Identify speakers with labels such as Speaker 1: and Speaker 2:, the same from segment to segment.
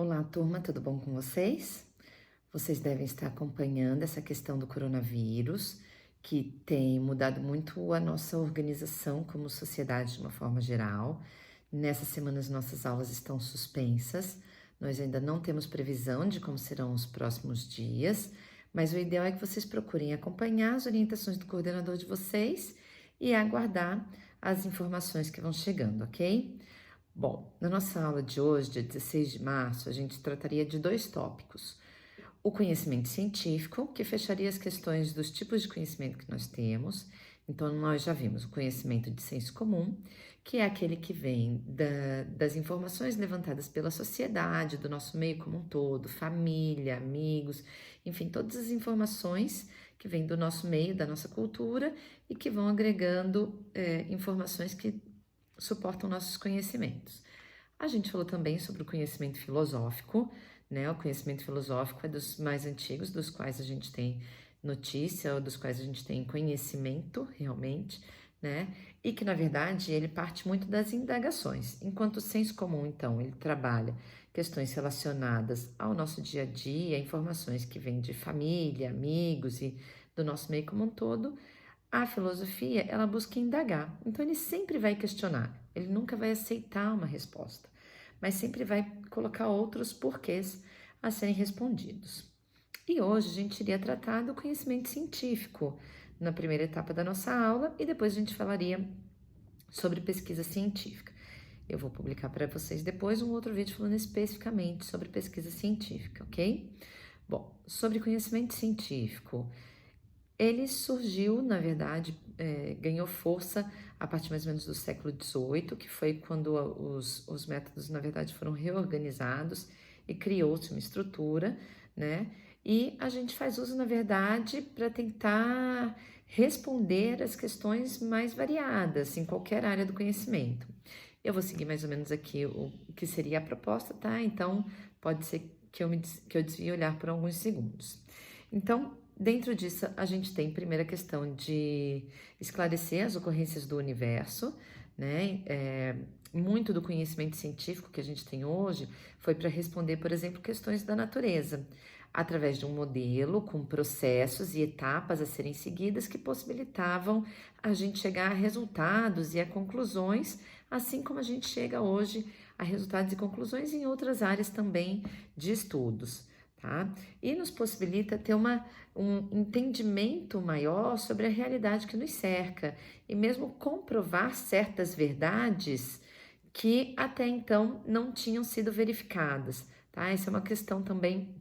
Speaker 1: Olá, turma, tudo bom com vocês? Vocês devem estar acompanhando essa questão do coronavírus, que tem mudado muito a nossa organização como sociedade de uma forma geral. Nessa semana, as nossas aulas estão suspensas, nós ainda não temos previsão de como serão os próximos dias, mas o ideal é que vocês procurem acompanhar as orientações do coordenador de vocês e aguardar as informações que vão chegando, ok? Bom, na nossa aula de hoje, dia 16 de março, a gente trataria de dois tópicos. O conhecimento científico, que fecharia as questões dos tipos de conhecimento que nós temos. Então, nós já vimos o conhecimento de senso comum, que é aquele que vem das informações levantadas pela sociedade, do nosso meio como um todo, família, amigos, enfim, todas as informações que vêm do nosso meio, da nossa cultura e que vão agregando informações que suportam nossos conhecimentos. A gente falou também sobre o conhecimento filosófico, né? O conhecimento filosófico é dos mais antigos, dos quais a gente tem notícia, ou dos quais a gente tem conhecimento realmente, né? E que, na verdade, ele parte muito das indagações. Enquanto o senso comum, então, ele trabalha questões relacionadas ao nosso dia a dia, informações que vêm de família, amigos e do nosso meio como um todo, a filosofia, ela busca indagar. Então, ele sempre vai questionar, ele nunca vai aceitar uma resposta, mas sempre vai colocar outros porquês a serem respondidos. E hoje a gente iria tratar do conhecimento científico na primeira etapa da nossa aula e depois a gente falaria sobre pesquisa científica. Eu vou publicar para vocês depois um outro vídeo falando especificamente sobre pesquisa científica, ok? Bom, sobre conhecimento científico, ele surgiu, na verdade, ganhou força a partir mais ou menos do século XVIII, que foi quando os métodos, na verdade, foram reorganizados e criou-se uma estrutura, né? E a gente faz uso, na verdade, para tentar responder às questões mais variadas em qualquer área do conhecimento. Eu vou seguir mais ou menos aqui o que seria a proposta, tá? Então, pode ser que eu desvie o olhar por alguns segundos. Então, dentro disso, a gente tem primeiro a questão de esclarecer as ocorrências do universo, né? Muito do conhecimento científico que a gente tem hoje foi para responder, por exemplo, questões da natureza, através de um modelo com processos e etapas a serem seguidas que possibilitavam a gente chegar a resultados e a conclusões, assim como a gente chega hoje a resultados e conclusões em outras áreas também de estudos. Tá? E nos possibilita ter um entendimento maior sobre a realidade que nos cerca e mesmo comprovar certas verdades que até então não tinham sido verificadas, tá? Essa é uma questão também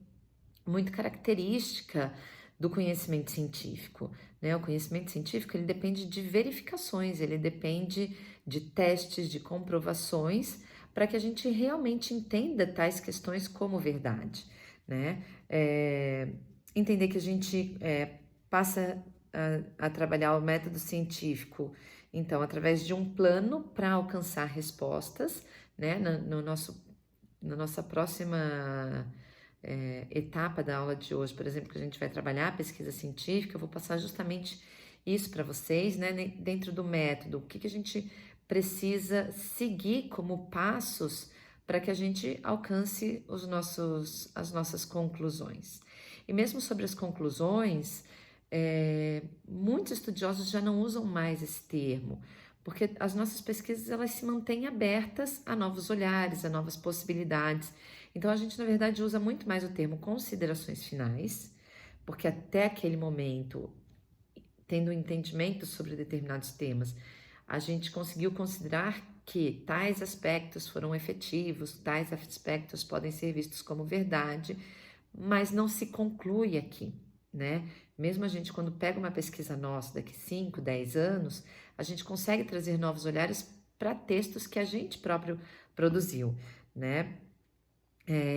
Speaker 1: muito característica do conhecimento científico, né? O conhecimento científico, ele depende de verificações, ele depende de testes, de comprovações, para que a gente realmente entenda tais questões como verdade, né? Entender que a gente passa a trabalhar o método científico, então, através de um plano para alcançar respostas, né? Na nossa próxima etapa da aula de hoje, por exemplo, que a gente vai trabalhar a pesquisa científica, eu vou passar justamente isso para vocês, né? Dentro do método, o que a gente precisa seguir como passos para que a gente alcance as nossas conclusões. E mesmo sobre as conclusões, muitos estudiosos já não usam mais esse termo, porque as nossas pesquisas elas se mantêm abertas a novos olhares, a novas possibilidades. Então a gente na verdade usa muito mais o termo considerações finais, porque até aquele momento, tendo um entendimento sobre determinados temas, a gente conseguiu considerar que tais aspectos foram efetivos, tais aspectos podem ser vistos como verdade, mas não se conclui aqui, né? Mesmo a gente, quando pega uma pesquisa nossa daqui 5, 10 anos, a gente consegue trazer novos olhares para textos que a gente próprio produziu, né?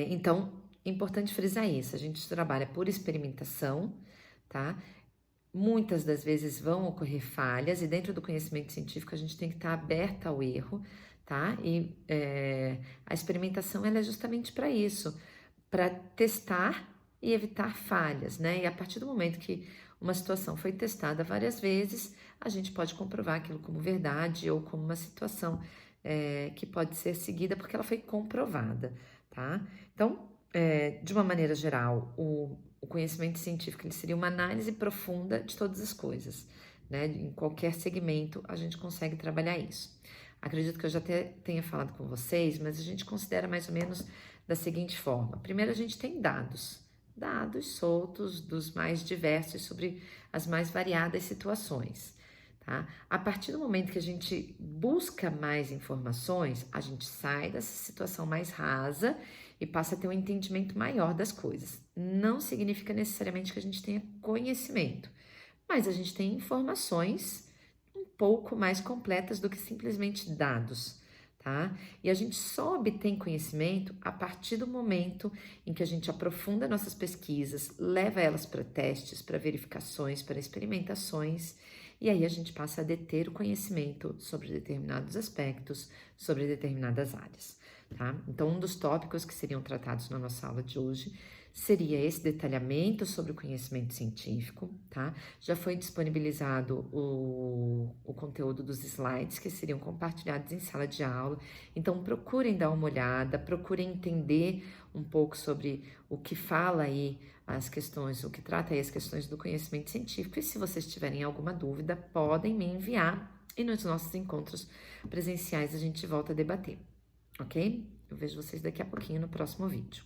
Speaker 1: Então, importante frisar isso, a gente trabalha por experimentação, tá? Muitas das vezes vão ocorrer falhas e dentro do conhecimento científico a gente tem que estar aberta ao erro, tá? E a experimentação ela é justamente para isso, para testar e evitar falhas, né? E a partir do momento que uma situação foi testada várias vezes, a gente pode comprovar aquilo como verdade ou como uma situação que pode ser seguida porque ela foi comprovada, tá? Então, de uma maneira geral, o conhecimento científico ele seria uma análise profunda de todas as coisas, né? Em qualquer segmento a gente consegue trabalhar isso. Acredito que eu já até tenha falado com vocês, mas a gente considera mais ou menos da seguinte forma. Primeiro, a gente tem dados soltos dos mais diversos sobre as mais variadas situações. Tá? A partir do momento que a gente busca mais informações, a gente sai dessa situação mais rasa e passa a ter um entendimento maior das coisas. Não significa necessariamente que a gente tenha conhecimento, mas a gente tem informações um pouco mais completas do que simplesmente dados, tá? E a gente só obtém conhecimento a partir do momento em que a gente aprofunda nossas pesquisas, leva elas para testes, para verificações, para experimentações, e aí a gente passa a deter o conhecimento sobre determinados aspectos, sobre determinadas áreas, tá? Então, um dos tópicos que seriam tratados na nossa aula de hoje seria esse detalhamento sobre o conhecimento científico, tá? Já foi disponibilizado o conteúdo dos slides que seriam compartilhados em sala de aula, então procurem dar uma olhada, procurem entender um pouco sobre o que fala aí as questões, o que trata aí as questões do conhecimento científico, e se vocês tiverem alguma dúvida, podem me enviar, e nos nossos encontros presenciais a gente volta a debater, ok? Eu vejo vocês daqui a pouquinho no próximo vídeo.